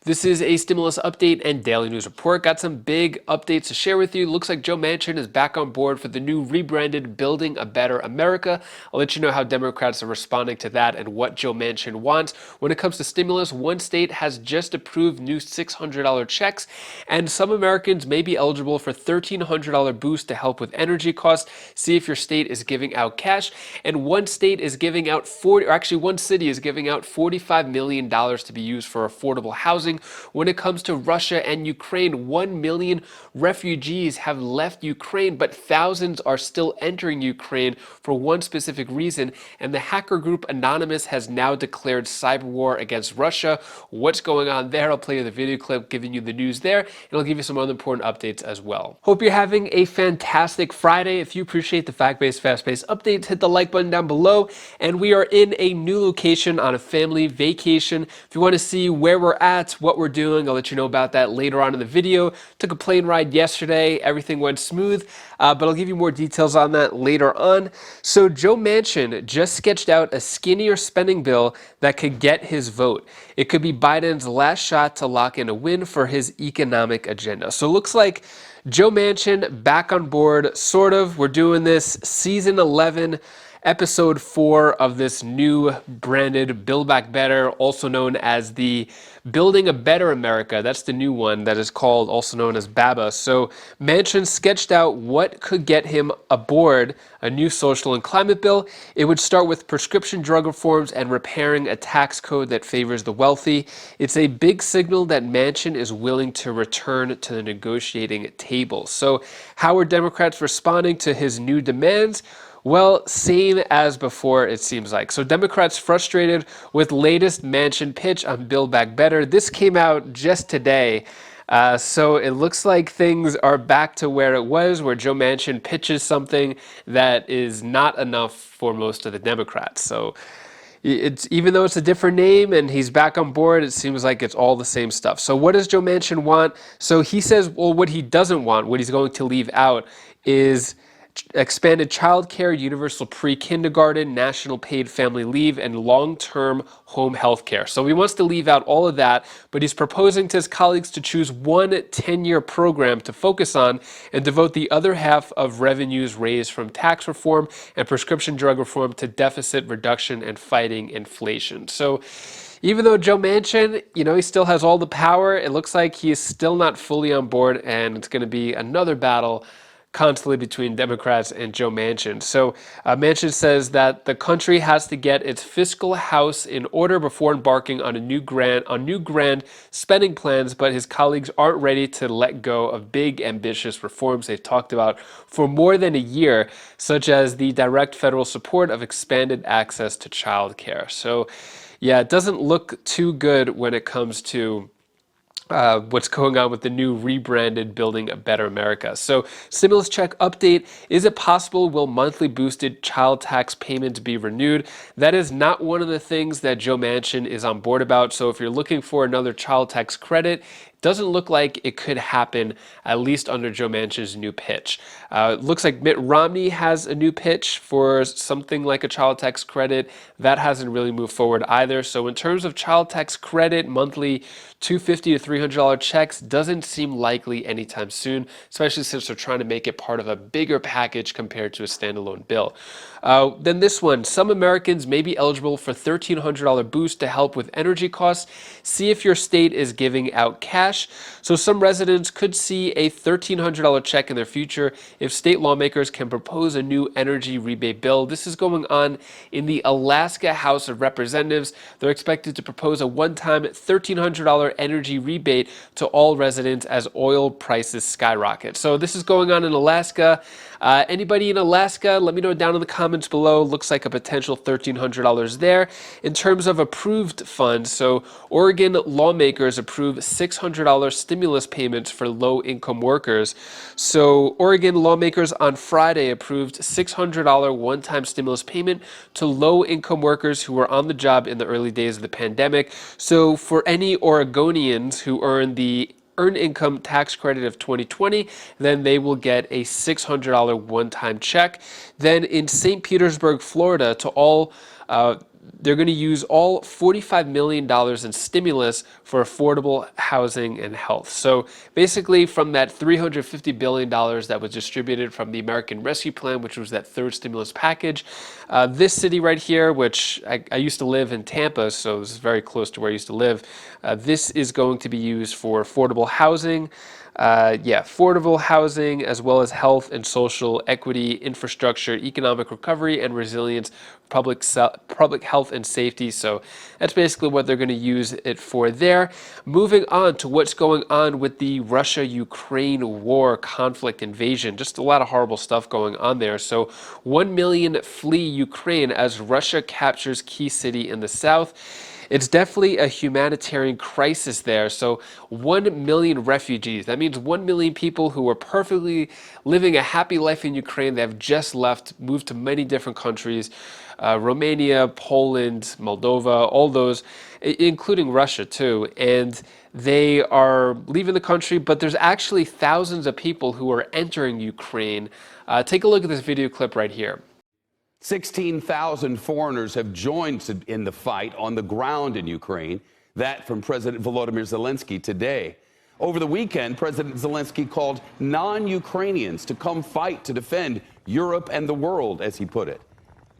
This is a stimulus update and daily news report. Got some big updates to share with you. Looks like Joe Manchin is back on board for the new rebranded Building a Better America. I'll let you know how Democrats are responding to that and what Joe Manchin wants. When it comes to stimulus, one state has just approved new $600 checks, and some Americans may be eligible for $1,300 boost to help with energy costs. See if your state is giving out cash. And one state is giving out one city is giving out $45 million to be used for affordable housing. When it comes to Russia and Ukraine, 1 million refugees have left Ukraine, but thousands are still entering Ukraine for one specific reason. And the hacker group Anonymous has now declared cyber war against Russia. What's going on there? I'll play you the video clip giving you the news there, and I'll give you some other important updates as well. Hope you're having a fantastic Friday. If you appreciate the fact-based, fast-paced updates, hit the like button down below. And we are in a new location on a family vacation. If you want to see where we're at, what we're doing, I'll let you know about that later on in the video. Took a plane ride yesterday. Everything went smooth, but I'll give you more details on that later on. So Joe Manchin just sketched out a skinnier spending bill that could get his vote. It could be Biden's last shot to lock in a win for his economic agenda. So it looks like Joe Manchin back on board, sort of. We're doing this season 11, episode 4 of this new branded Build Back Better, also known as the Building a Better America. That's the new one that is called, also known as BABA. So Manchin sketched out what could get him aboard a new social and climate bill. It would start with prescription drug reforms and repairing a tax code that favors the wealthy. It's a big signal that Manchin is willing to return to the negotiating table. So how are Democrats responding to his new demands? Well, same as before, it seems like. So Democrats frustrated with latest Manchin pitch on Build Back Better. This came out just today. So it looks like things are back to where it was, where Joe Manchin pitches something that is not enough for most of the Democrats. So even though it's a different name and he's back on board, it seems like it's all the same stuff. So what does Joe Manchin want? So he says, well, what he doesn't want, what he's going to leave out, is expanded childcare, universal pre-kindergarten, national paid family leave, and long-term home health care. So he wants to leave out all of that, but he's proposing to his colleagues to choose one 10-year program to focus on and devote the other half of revenues raised from tax reform and prescription drug reform to deficit reduction and fighting inflation. So even though Joe Manchin, he still has all the power, it looks like he is still not fully on board, and it's going to be another battle constantly between Democrats and Joe Manchin. So Manchin says that the country has to get its fiscal house in order before embarking on new grand spending plans, but his colleagues aren't ready to let go of big, ambitious reforms they've talked about for more than a year, such as the direct federal support of expanded access to childcare. So yeah, it doesn't look too good when it comes to what's going on with the new rebranded Building a Better America. So stimulus check update. Is it possible will monthly boosted child tax payments be renewed? That is not one of the things that Joe Manchin is on board about. So if you're looking for another child tax credit, doesn't look like it could happen, at least under Joe Manchin's new pitch. It looks like Mitt Romney has a new pitch for something like a child tax credit. That hasn't really moved forward either. So in terms of child tax credit, monthly $250 to $300 checks doesn't seem likely anytime soon, especially since they're trying to make it part of a bigger package compared to a standalone bill. Then this one, some Americans may be eligible for $1,300 boost to help with energy costs. See if your state is giving out cash. So some residents could see a $1,300 check in their future if state lawmakers can propose a new energy rebate bill. This is going on in the Alaska House of Representatives. They're expected to propose a one-time $1,300 energy rebate to all residents as oil prices skyrocket. So this is going on in Alaska. Anybody in Alaska, let me know down in the comments below. Looks like a potential $1,300 there. In terms of approved funds, so Oregon lawmakers approved $600 stimulus payments for low-income workers. So Oregon lawmakers on Friday approved $600 one-time stimulus payment to low-income workers who were on the job in the early days of the pandemic. So for any Oregonians who earn the Earned Income Tax Credit of 2020, then they will get a $600 one-time check. Then in St. Petersburg, Florida, to all they're going to use all $45 million in stimulus for affordable housing and health. So basically, from that $350 billion that was distributed from the American Rescue Plan, which was that third stimulus package, this city right here, which I used to live in Tampa, so this is very close to where I used to live, this is going to be used for affordable housing. Affordable housing, as well as health and social equity, infrastructure, economic recovery and resilience, public health and safety. So that's basically what they're going to use it for there. Moving on to what's going on with the Russia-Ukraine war, conflict, invasion. Just a lot of horrible stuff going on there. So 1 million flee Ukraine as Russia captures key city in the south. It's definitely a humanitarian crisis there. So 1 million refugees, that means 1 million people who are perfectly living a happy life in Ukraine. They have just left, moved to many different countries, Romania, Poland, Moldova, all those, including Russia too. And they are leaving the country, but there's actually thousands of people who are entering Ukraine. Take a look at this video clip right here. 16,000 foreigners have joined in the fight on the ground in Ukraine. That from President Volodymyr Zelensky today. Over the weekend, President Zelensky called non-Ukrainians to come fight to defend Europe and the world, as he put it.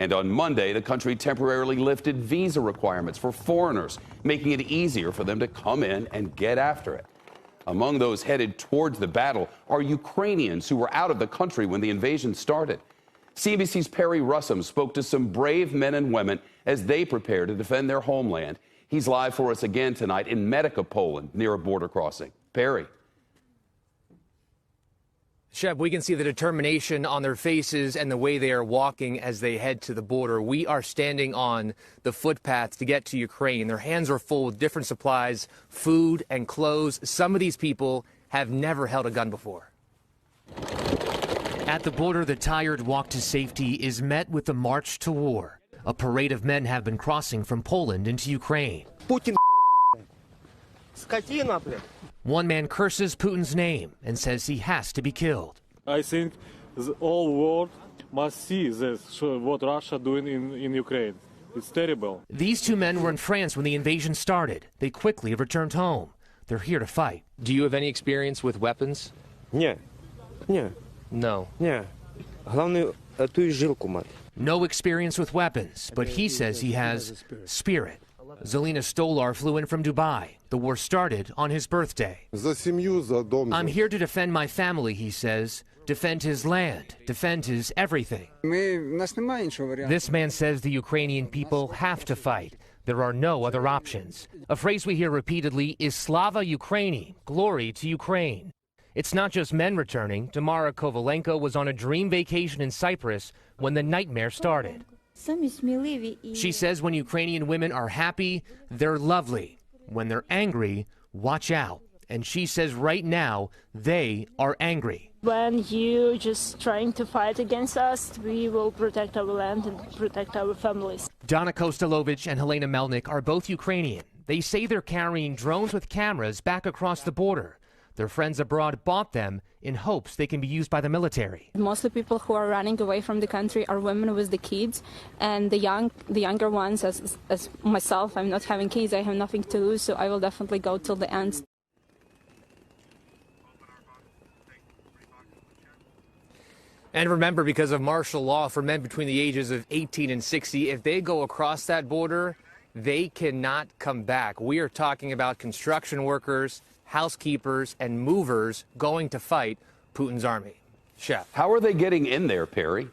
And on Monday, the country temporarily lifted visa requirements for foreigners, making it easier for them to come in and get after it. Among those headed towards the battle are Ukrainians who were out of the country when the invasion started. CNBC's Perry Russom spoke to some brave men and women as they prepare to defend their homeland. He's live for us again tonight in Medyka, Poland, near a border crossing. Perry. Shep, we can see the determination on their faces and the way they are walking as they head to the border. We are standing on the footpath to get to Ukraine. Their hands are full with different supplies, food and clothes. Some of these people have never held a gun before. At the border, the tired walk to safety is met with the march to war. A parade of men have been crossing from Poland into Ukraine. Putin, скотина, блядь. One man curses Putin's name and says he has to be killed. I think the whole world must see this, what Russia doing in Ukraine. It's terrible. These two men were in France when the invasion started. They quickly returned home. They're here to fight. Do you have any experience with weapons? Не, не, No. не. Главное, ту и жилку мать. No experience with weapons, but he says he has spirit. Zelina Stolar flew in from Dubai. The war started on his birthday. За семью, за дом. I'm here to defend my family, he says. Defend his land. Defend his everything. This man says the Ukrainian people have to fight. There are no other options. A phrase we hear repeatedly is Slava Ukraini, glory to Ukraine. It's not just men returning. Tamara Kovalenko was on a dream vacation in Cyprus when the nightmare started. She says when Ukrainian women are happy, they're lovely. When they're angry, watch out. And she says right now, they are angry. When you just trying to fight against us, we will protect our land and protect our families. Donna Kostalovich and Helena Melnik are both Ukrainian. They say they're carrying drones with cameras back across the border. Their friends abroad bought them in hopes they can be used by the military. Mostly people who are running away from the country are women with the kids, and the younger ones, as myself, I'm not having kids, I have nothing to lose, so I will definitely go till the end. And remember, because of martial law for men between the ages of 18 and 60, if they go across that border, they cannot come back. We are talking about construction workers, housekeepers, and movers going to fight Putin's army. Chef. How are they getting in there, Perry?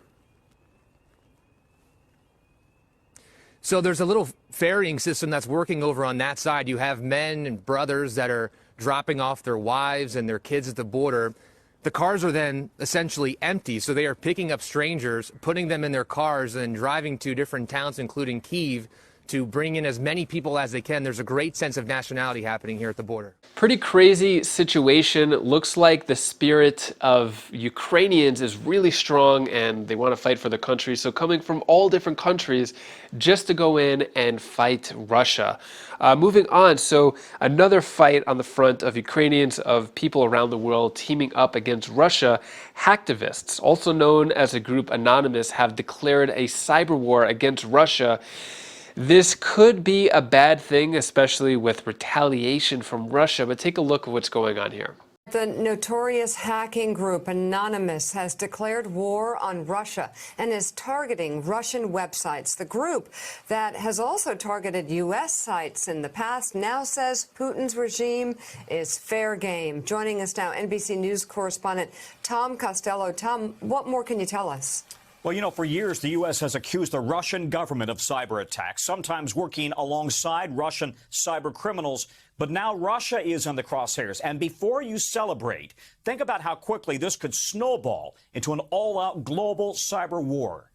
So there's a little ferrying system that's working over on that side. You have men and brothers that are dropping off their wives and their kids at the border. The cars are then essentially empty, so they are picking up strangers, putting them in their cars, and driving to different towns, including Kyiv, to bring in as many people as they can. There's a great sense of nationality happening here at the border. Pretty crazy situation. Looks like the spirit of Ukrainians is really strong and they want to fight for the country. So coming from all different countries just to go in and fight Russia. Moving on, so another fight on the front of Ukrainians, of people around the world teaming up against Russia. Hacktivists, also known as a group Anonymous, have declared a cyber war against Russia. This could be a bad thing, especially with retaliation from Russia, but take a look at what's going on here. The notorious hacking group Anonymous has declared war on Russia and is targeting Russian websites. The group that has also targeted U.S. sites in the past now says Putin's regime is fair game. Joining us now, NBC News correspondent Tom Costello. Tom, what more can you tell us? Well, you know, for years, the U.S. has accused the Russian government of cyber attacks, sometimes working alongside Russian cyber criminals. But now Russia is in the crosshairs. And before you celebrate, think about how quickly this could snowball into an all-out global cyber war.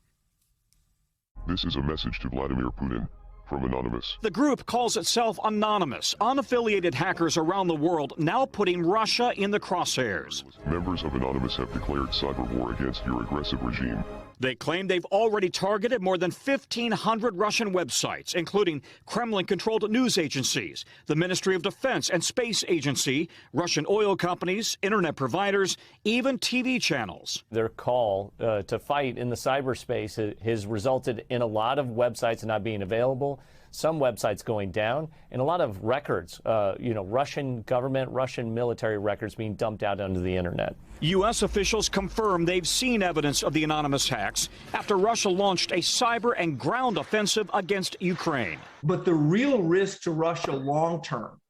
This is a message to Vladimir Putin from Anonymous. The group calls itself Anonymous. Unaffiliated hackers around the world now putting Russia in the crosshairs. Members of Anonymous have declared cyber war against your aggressive regime. They claim they've already targeted more than 1,500 Russian websites, including Kremlin-controlled news agencies, the Ministry of Defense and Space Agency, Russian oil companies, internet providers, even TV channels. Their call to fight in the cyberspace has resulted in a lot of websites not being available, some websites going down, and a lot of records, Russian government, Russian military records being dumped out onto the internet. U.S. officials confirm they've seen evidence of the anonymous hacks after Russia launched a cyber and ground offensive against Ukraine. But the real risk to Russia long term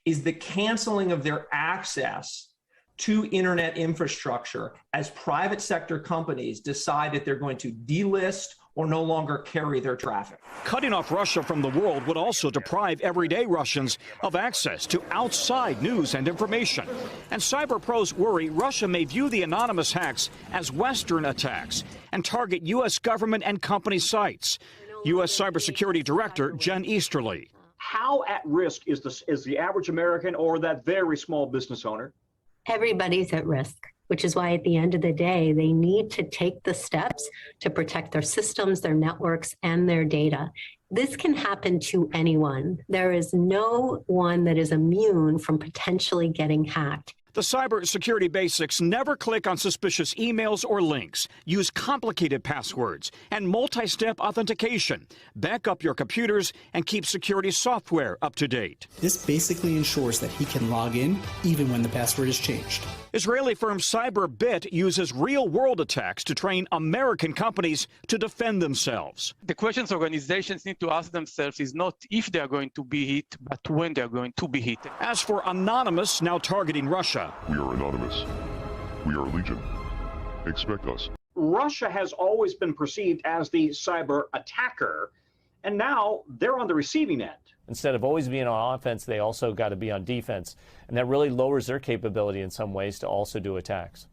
is the canceling of their access to internet infrastructure as private sector companies decide that they're going to delist or no longer carry their traffic. Cutting off Russia from the world would also deprive everyday Russians of access to outside news and information. And cyber pros worry Russia may view the anonymous hacks as Western attacks and target U.S. government and company sites. U.S. Cybersecurity Director Jen Easterly. How at risk is the average American or that very small business owner? Everybody's at risk, which is why at the end of the day, they need to take the steps to protect their systems, their networks, and their data. This can happen to anyone. There is no one that is immune from potentially getting hacked. The cybersecurity basics: never click on suspicious emails or links. Use complicated passwords and multi-step authentication. Back up your computers and keep security software up to date. This basically ensures that he can log in even when the password is changed. Israeli firm CyberBit uses real-world attacks to train American companies to defend themselves. The questions organizations need to ask themselves is not if they are going to be hit, but when they are going to be hit. As for Anonymous, now targeting Russia. We are Anonymous. We are Legion. Expect us. Russia has always been perceived as the cyber attacker, and now they're on the receiving end. Instead of always being on offense, they also got to be on defense. And that really lowers their capability in some ways to also do attacks.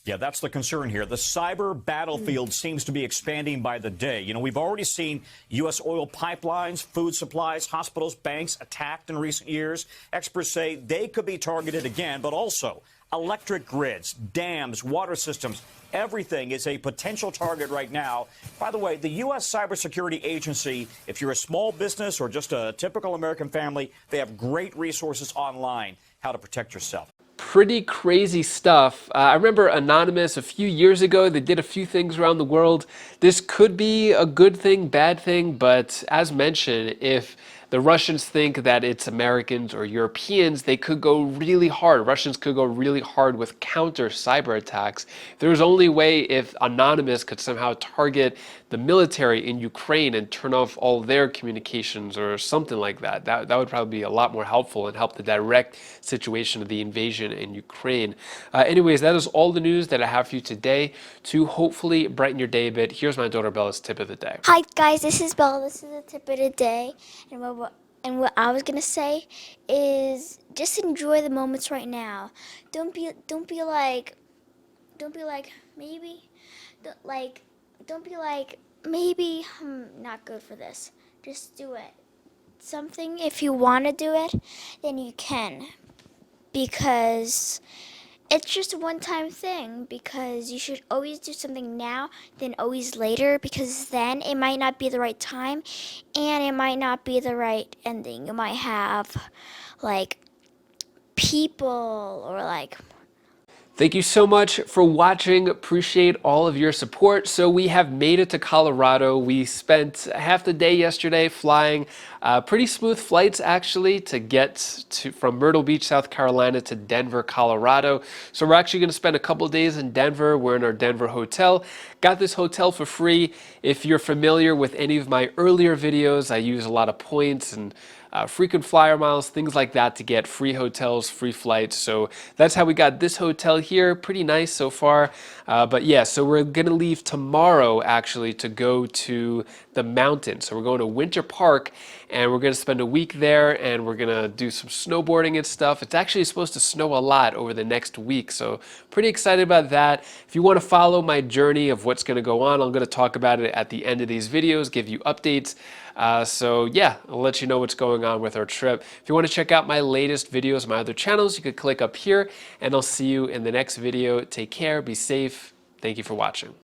Yeah, that's the concern here. The cyber battlefield seems to be expanding by the day. You know, we've already seen U.S. oil pipelines, food supplies, hospitals, banks attacked in recent years. Experts say they could be targeted again, but also electric grids, dams, water systems. Everything is a potential target right now. By the way, the U.S. Cybersecurity Agency, if you're a small business or just a typical American family, they have great resources online how to protect yourself. Pretty crazy stuff. I remember Anonymous a few years ago. They did a few things around the world. This could be a good thing, bad thing, but as mentioned, if the Russians think that it's Americans or Europeans, they could go really hard. Russians could go really hard with counter cyber attacks. There's only way if Anonymous could somehow target the military in Ukraine and turn off all their communications or something like that. That would probably be a lot more helpful and help the direct situation of the invasion in Ukraine. Anyways, that is all the news that I have for you today to hopefully brighten your day a bit. Here's my daughter Bella's tip of the day. Hi guys, this is Bella. This is the tip of the day. And what I was gonna say is just enjoy the moments right now. Don't be like maybe I'm not good for this. Just do it. Something, if you want to do it, then you can, because it's just a one-time thing, because you should always do something now than always later, because then it might not be the right time and it might not be the right ending. You might have like people or like Thank you so much for watching. Appreciate all of your support. So we have made it to Colorado. We spent half the day yesterday flying, pretty smooth flights actually, to get from Myrtle Beach, South Carolina to Denver, Colorado. So we're actually going to spend a couple days in Denver. We're in our Denver hotel. Got this hotel for free. If you're familiar with any of my earlier videos, I use a lot of points and frequent flyer miles, things like that to get free hotels, free flights. So that's how we got this hotel here. Pretty nice so far. But yeah, so we're going to leave tomorrow actually to go to the mountains. So we're going to Winter Park and we're going to spend a week there and we're going to do some snowboarding and stuff. It's actually supposed to snow a lot over the next week. So pretty excited about that. If you want to follow my journey of what's going to go on, I'm going to talk about it at the end of these videos, give you updates. So yeah, I'll let you know what's going on with our trip. If you want to check out my latest videos, my other channels, you could click up here and I'll see you in the next video. Take care, be safe. Thank you for watching.